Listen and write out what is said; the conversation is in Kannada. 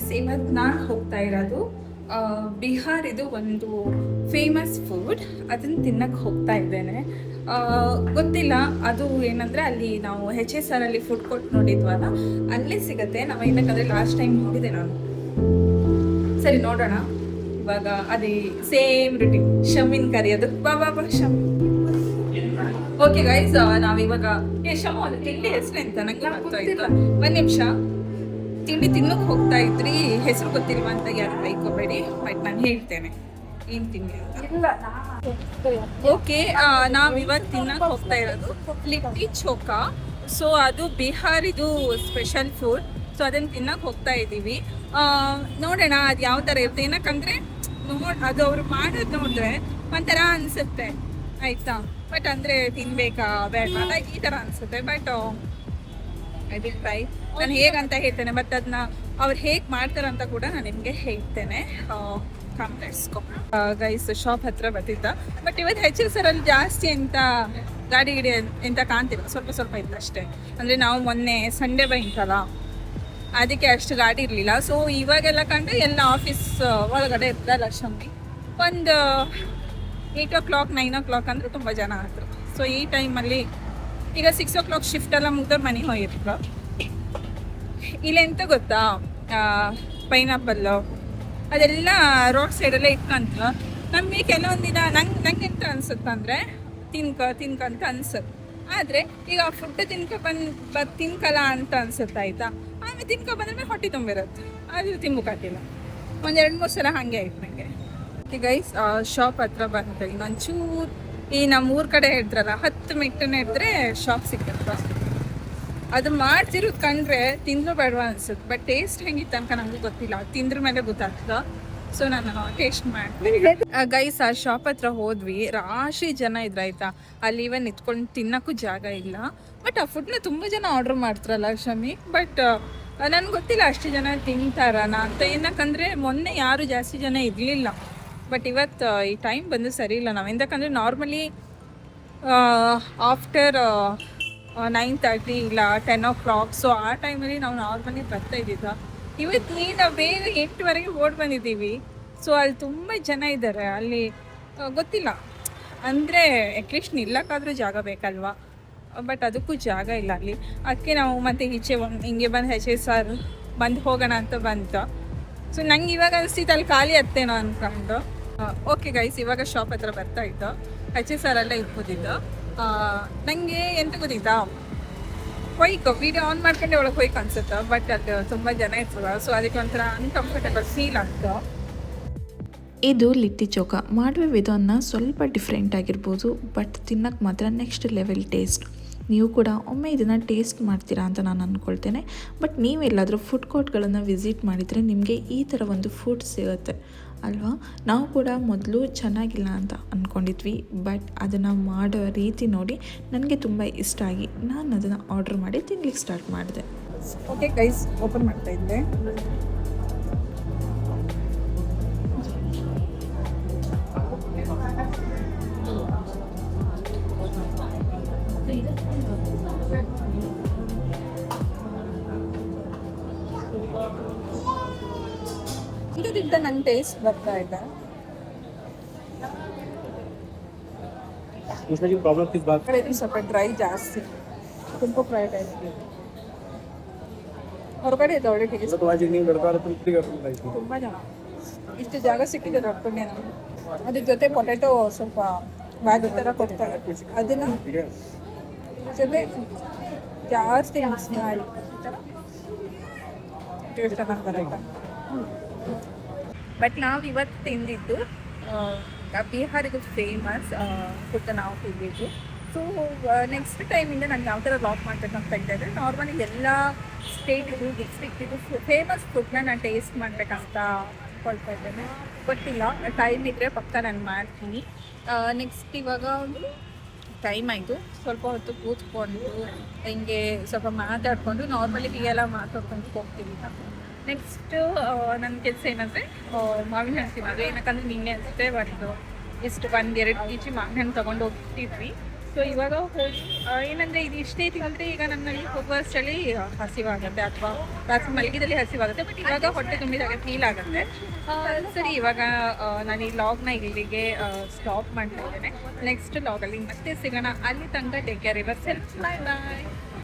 ಗೈಸ್, ಇವತ್ತು ನಾನು ಹೋಗ್ತಾ ಇರೋದು ಬಿಹಾರ್. ಇದು ಒಂದು ಫೇಮಸ್ ಫುಡ್, ಅದನ್ನು ತಿನ್ನಕ್ಕೆ ಹೋಗ್ತಾ ಇದ್ದೇನೆ. ಗೊತ್ತಿಲ್ಲ ಅದು ಏನಂದರೆ, ಅಲ್ಲಿ ನಾವು HSR ಅಲ್ಲಿ ಫುಡ್ ಕೋರ್ಟ್ ನೋಡಿದ್ವಲ್ಲ, ಅಲ್ಲೇ ಸಿಗುತ್ತೆ. ನಾವು ಏನಕ್ಕಂದರೆ ಲಾಸ್ಟ್ ಟೈಮ್ ನೋಡಿದೆ ನಾನು. ಸರಿ, ನೋಡೋಣ. ಇವಾಗ ಅದೇ ಸೇಮ್ ರುಟೀನ್, ಶಮ್ಮಿನ ಕರೆಯೋದು, ಬಾಬಾ ಶಮ್. ಓಕೆ ಗೈಸ್, ನಾವಿವಾಗ ಶಮ್ ಅದು ತಿಂಡಿ ಹೆಸರು ಅಂತ ನಂಗೆ ಗೊತ್ತಾಯ್ತು. ಒಂದು ನಿಮಿಷ. ತಿಂಡಿ ತಿನ್ನೋಕೆ ಹೋಗ್ತಾ ಇದ್ರಿ, ಹೆಸರು ಗೊತ್ತಿಲ್ವಾ ಅಂತ ಯಾರು ಬೈಕೋಬೇಡಿ, ಬಟ್ ನಾನು ಹೇಳ್ತೇನೆ ಏನು ತಿಂಡಿ ಅಂತ. ಓಕೆ, ನಾವು ಇವತ್ತು ತಿನ್ನಕ್ಕೆ ಹೋಗ್ತಾ ಇರೋದು ಲಿಟ್ಟಿ ಚೋಕಾ. ಸೊ ಅದು ಬಿಹಾರಿದು ಸ್ಪೆಷಲ್ ಫುಡ್. ಸೊ ಅದನ್ನು ತಿನ್ನಕ್ಕೆ ಹೋಗ್ತಾ ಇದ್ದೀವಿ. ನೋಡೋಣ ಅದು ಯಾವ ಥರ ಇರುತ್ತೆ. ಏನಕ್ಕಂದರೆ ಅದು ಅವ್ರು ಮಾಡೋದು ನೋಡಿದ್ರೆ ಒಂಥರ ಅನಿಸುತ್ತೆ, ಆಯಿತಾ. ಬಟ್ ಅಂದರೆ ತಿನ್ಬೇಕಾ ಬೇಡ ಈ ಥರ ಅನಿಸುತ್ತೆ. But I will try. ನಾನು ಹೇಗಂತ ಹೇಳ್ತೇನೆ, ಬಟ್ ಅದನ್ನ ಅವ್ರು ಹೇಗೆ ಮಾಡ್ತಾರಂತ ಕೂಡ ನಾನು ನಿಮಗೆ ಹೇಳ್ತೇನೆ. ಕಾಂಪ್ಲೆಕ್ಸ್ಕೊ ಗೈಸ್, ಶಾಪ್ ಹತ್ರ ಬರ್ತಿದ್ದ. ಬಟ್ ಇವತ್ತು HSR ಅಲ್ಲಿ ಜಾಸ್ತಿ ಅಂತ ಗಾಡಿ ಎಂತ ಕಾಣ್ತಿಲ್ಲ, ಸ್ವಲ್ಪ ಸ್ವಲ್ಪ ಇತ್ತು ಅಷ್ಟೇ. ಅಂದರೆ ನಾವು ಮೊನ್ನೆ ಸಂಡೇ ಬೈಂತಲ್ಲ, ಅದಕ್ಕೆ ಅಷ್ಟು ಗಾಡಿ ಇರಲಿಲ್ಲ. ಸೊ ಇವಾಗೆಲ್ಲ ಕಂಡ್ರೆ ಎಲ್ಲ ಆಫೀಸ್ ಒಳಗಡೆ ಇರ್ತಲ್ಲ. ಶಮ್ಮಿ ಒಂದು 8 o'clock 9 o'clock ಅಂದರೆ ತುಂಬ ಜನ ಆದರು. ಸೊ ಈ ಟೈಮಲ್ಲಿ ಈಗ 6 o'clock ಶಿಫ್ಟ್ ಎಲ್ಲ ಮುಗ್ದವ್ರು ಮನೆಗೆ ಹೋಗಿದ್ರು. ಇಲ್ಲೆಂತ ಗೊತ್ತಾ, ಪೈನಾಪಲ್ಲು ಅದೆಲ್ಲ ರೋಡ್ ಸೈಡಲ್ಲೇ ಇಟ್ಕಂತ. ನಮಗೆ ಕೆಲವೊಂದು ದಿನ ನಂಗೆ ಎಂತ ಅನ್ಸುತ್ತೆ ಅಂದರೆ, ತಿನ್ಕಂತ ಅನ್ಸುತ್ತೆ. ಆದರೆ ಈಗ ಫುಡ್ ತಿನ್ಕಲ್ಲ ಅಂತ ಅನ್ಸುತ್ತೆ, ಆಯಿತಾ. ಆಮೇಲೆ ಬಂದ್ರೆ ಹೊಟ್ಟೆ ತುಂಬಿರುತ್ತೆ, ಅದು ತಿನ್ಬೇಕಾಗಿಲ್ಲ. ಒಂದು 2-3 ಸಲ ಹಾಗೆ ಆಯ್ತು ನನಗೆ. ಓಕೆ ಗೈಸ್, ಶಾಪ್ ಹತ್ರ ಬಂತು. ಇನ್ನೊಂಚೂರು ಈ ನಮ್ಮ ಊರ ಕಡೆ ಹೇಳಿದ್ರಲ್ಲ, 10 ಮೆಟ್ಟನೆ ಇದ್ದರೆ ಶಾಪ್ ಸಿಕ್ಕತ್ತ. ಅದು ಮಾಡ್ತಿರೋದು ಕಂಡ್ರೆ ತಿಂದ್ರು ಬೇಡವಾ ಅನ್ಸುತ್ತೆ. ಬಟ್ ಟೇಸ್ಟ್ ಹೆಂಗಿತ್ತು ಅಂತ ನಮಗೂ ಗೊತ್ತಿಲ್ಲ, ತಿಂದ್ರ ಮೇಲೆ ಗೊತ್ತಾಗ್ತದ. ಸೊ ನಾನು ಟೇಸ್ಟ್ ಮಾಡ್ತೀನಿ ಗೈಸ್. ಆ ಶಾಪ್ ಹತ್ರ ಹೋದ್ವಿ, ರಾಶಿ ಜನ ಇದ್ರು, ಆಯಿತಾ. ಅಲ್ಲಿ ಇವನ್ ನಿಂತ್ಕೊಂಡು ತಿನ್ನೋಕ್ಕೂ ಜಾಗ ಇಲ್ಲ. ಬಟ್ ಆ ಫುಡ್ನ ತುಂಬ ಜನ ಆರ್ಡ್ರ್ ಮಾಡ್ತಾರಲ್ಲ ಶಮಿ. ಬಟ್ ನನಗೆ ಗೊತ್ತಿಲ್ಲ ಅಷ್ಟು ಜನ ತಿಂತಾರನ ಅಂತ. ಏನಕ್ಕಂದರೆ ಮೊನ್ನೆ ಯಾರು ಜಾಸ್ತಿ ಜನ ಇರಲಿಲ್ಲ. ಬಟ್ ಇವತ್ತು ಈ ಟೈಮ್ ಬಂದು ಸರಿ ಇಲ್ಲ. ನಾವು ಎಂತಕ್ಕಂದರೆ ನಾರ್ಮಲಿ ಆಫ್ಟರ್ 9:30 ಇಲ್ಲ 10 o'clock. ಸೊ ಆ ಟೈಮಲ್ಲಿ ನಾವು ನಾರ್ಮಲಿ ಬರ್ತಾ ಇದ್ದಿದ್ದ. ಇವತ್ತು ನಾವು ಬೇಗ 8ವರೆಗೆ ಓಡಿ ಬಂದಿದ್ದೀವಿ. ಸೊ ಅಲ್ಲಿ ತುಂಬ ಜನ ಇದ್ದಾರೆ ಅಲ್ಲಿ. ಗೊತ್ತಿಲ್ಲ ಅಂದರೆ ಅಟ್ಲೀಸ್ಟ್ ನಿಲ್ಲಕ್ಕಾದರೂ ಜಾಗ ಬೇಕಲ್ವಾ. ಬಟ್ ಅದಕ್ಕೂ ಜಾಗ ಇಲ್ಲ ಅಲ್ಲಿ. ಅದಕ್ಕೆ ನಾವು ಮತ್ತೆ ಈಚೆ ಹಿಂಗೆ ಬಂದು HSR ಬಂದು ಹೋಗೋಣ ಅಂತ ಬಂತು. ಸೊ ನಂಗೆ ಇವಾಗ ಅನಿಸ್ತಿತ್ತು ಅಲ್ಲಿ ಖಾಲಿ ಹತ್ತೇನೋ ಅಂದ್ಕೊಂಡು. ಓಕೆ ಗೈಸ್, ಇವಾಗ ಶಾಪ್ ಹತ್ರ ಬರ್ತಾ ಇತ್ತು. HSR ಅಲ್ಲೇ ಇಟ್ಬೋದಿತ್ತು. ನನಗೆ ಎಂತ ಗೊತ್ತಿತ್ತಾ, ಹೊಯ್ಕೊ ವಿಡಿಯೋ ಆನ್ ಮಾಡ್ಕೊಂಡೆ ಒಳಗೆ ಹೋಯ್ಕು ಅನ್ಸುತ್ತೆ. ಬಟ್ ಅದು ತುಂಬ ಜನ ಇರ್ತದೆ. ಸೊ ಅದಕ್ಕೆ ಒಂಥರ ಅನ್ಕಂಫರ್ಟೇಬಲ್ ಫೀಲ್ ಆಗ್ತು. ಇದು ಲಿಟ್ಟಿ ಚೋಕಾ. ಮಾಡುವ ವಿಧಾನ ಸ್ವಲ್ಪ ಡಿಫ್ರೆಂಟ್ ಆಗಿರ್ಬೋದು, ಬಟ್ ತಿನ್ನಕ್ಕೆ ಮಾತ್ರ ನೆಕ್ಸ್ಟ್ ಲೆವೆಲ್ ಟೇಸ್ಟ್. ನೀವು ಕೂಡ ಒಮ್ಮೆ ಇದನ್ನು ಟೇಸ್ಟ್ ಮಾಡ್ತೀರಾ ಅಂತ ನಾನು ಅಂದ್ಕೊಳ್ತೇನೆ. ಬಟ್ ನೀವೆಲ್ಲಾದರೂ ಫುಡ್ ಕೋರ್ಟ್ಗಳನ್ನು ವಿಸಿಟ್ ಮಾಡಿದರೆ ನಿಮಗೆ ಈ ಥರ ಒಂದು ಫುಡ್ ಸಿಗುತ್ತೆ ಅಲ್ವಾ. ನಾವು ಕೂಡ ಮೊದಲು ಚೆನ್ನಾಗಿಲ್ಲ ಅಂತ ಅಂದ್ಕೊಂಡಿದ್ವಿ. ಬಟ್ ಅದನ್ನು ಮಾಡೋ ರೀತಿ ನೋಡಿ ನನಗೆ ತುಂಬ ಇಷ್ಟ ಆಗಿ ನಾನು ಅದನ್ನು ಆರ್ಡ್ರ್ ಮಾಡಿ ತಿನ್ಲಿಕ್ಕೆ ಸ್ಟಾರ್ಟ್ ಮಾಡಿದೆ. ಓಕೆ ಗೈಸ್, ಓಪನ್ ಮಾಡ್ತಾ ಇದ್ದೆ. ಇದರಿಂದ ನನ್ನ ಟೇಸ್ಟ್ ಬರ್ತಾ ಇದೆ. ಸ್ವಲ್ಪ ಡ್ರೈ ಜಾಸ್ತಿ, ತುಂಬ ಫ್ರೈ ಟೈಪ್. ಹೊರಗಡೆ ಇದೆ ಒಳ್ಳೆ ಟೇಸ್ಟ್. ತುಂಬ ಜನ ಇಷ್ಟು ಜಾಗ ಸಿಕ್ಕಿದೆ ನೋಡ್ಕೊಂಡೆ ನಾನು. ಅದ್ರ ಜೊತೆ ಪೊಟ್ಯಾಟೊ ಸ್ವಲ್ಪ ಬ್ಯಾಗ್ ಥರ ಕೊಡ್ತಾರೆ, ಅದನ್ನು ಜೊತೆ ಜಾಸ್ತಿ ಮಿಕ್ಸ್ ಮಾಡಿ ಟೇಸ್ಟ್ ಚೆನ್ನಾಗಿ ಬರುತ್ತೆ. ಬಟ್ ನಾವು ಇವತ್ತು ತಿಂದಿದ್ದು ಬಿಹಾರಿಗೂ ಫೇಮಸ್ ಫುಡ್ ನಾವು ತಿಂದಿದ್ದು. ಸೊ ನೆಕ್ಸ್ಟ್ ಟೈಮಿಂದ ನಾನು ಯಾವ ಥರ ಲಾಕ್ ಮಾಡ್ಬೇಕಂತ ಇದ್ದರೆ, ನಾರ್ಮಲಿ ಎಲ್ಲ ಸ್ಟೇಟಿಗೂ ಡಿಸ್ಟ್ರಿಕ್ಟಿಗೂ ಫೇಮಸ್ ಫುಡ್ನ ನಾನು ಟೇಸ್ಟ್ ಮಾಡಬೇಕಂತ ಅಂದ್ಕೊಳ್ತಾ ಇದ್ದೇನೆ. ಗೊತ್ತಿಲ್ಲ, ಟೈಮ್ ಇದ್ದರೆ ಪಕ್ಕ ನಾನು ಮಾಡ್ತೀನಿ. ನೆಕ್ಸ್ಟ್ ಇವಾಗ ಒಂದು ಟೈಮ್ ಆಯಿತು, ಸ್ವಲ್ಪ ಹೊತ್ತು ಕೂತ್ಕೊಂಡು ಹಿಂಗೆ ಸ್ವಲ್ಪ ಮಾತಾಡಿಕೊಂಡು ನಾರ್ಮಲಿ ಹೀಗೆಲ್ಲ ಮಾತಾಡ್ಕೊಂಡು ಹೋಗ್ತೀವಿ. ನೆಕ್ಸ್ಟ್ ನನ್ನ ಕೆಲಸ ಏನಂದರೆ ಮಾವಿನ ಹಣ್ಣು ತಿನ್ನೋದು. ಏನಕ್ಕಂದರೆ ನಿನ್ನೆ ಅಷ್ಟೇ ಒಂದು 1-2 kg ಮಾವಿನ ಹಣ್ಣು ತೊಗೊಂಡು ಹೋಗ್ತಿದ್ವಿ. ಸೊ ಇವಾಗ ಹೋಗಿ ಏನಂದರೆ ಇದು ಇಷ್ಟೇ ತಿಂದರೆ ಈಗ ನನ್ನಲ್ಲಿ ಹೋಗುವಷ್ಟರಲ್ಲಿ ಹಸಿವಾಗುತ್ತೆ ಅಥವಾ ರಾತ್ರಿ ಮಲಗಿದಲ್ಲಿ ಹಸಿವಾಗುತ್ತೆ. ಬಟ್ ಇವಾಗ ಹೊಟ್ಟೆ ತುಂಬಿದಾಗ ಫೀಲ್ ಆಗುತ್ತೆ. ಸರಿ, ಇವಾಗ ನಾನು ಈ ಲಾಗ್ನ ಇಲ್ಲಿಗೆ ಸ್ಟಾಪ್ ಮಾಡ್ತಾ ಇದ್ದೇನೆ. ನೆಕ್ಸ್ಟ್ ಲಾಗಲ್ಲಿ ಮತ್ತೆ ಸಿಗೋಣ. ಅಲ್ಲಿ ತನಕ take care yourself. Bye ಬಾಯ್.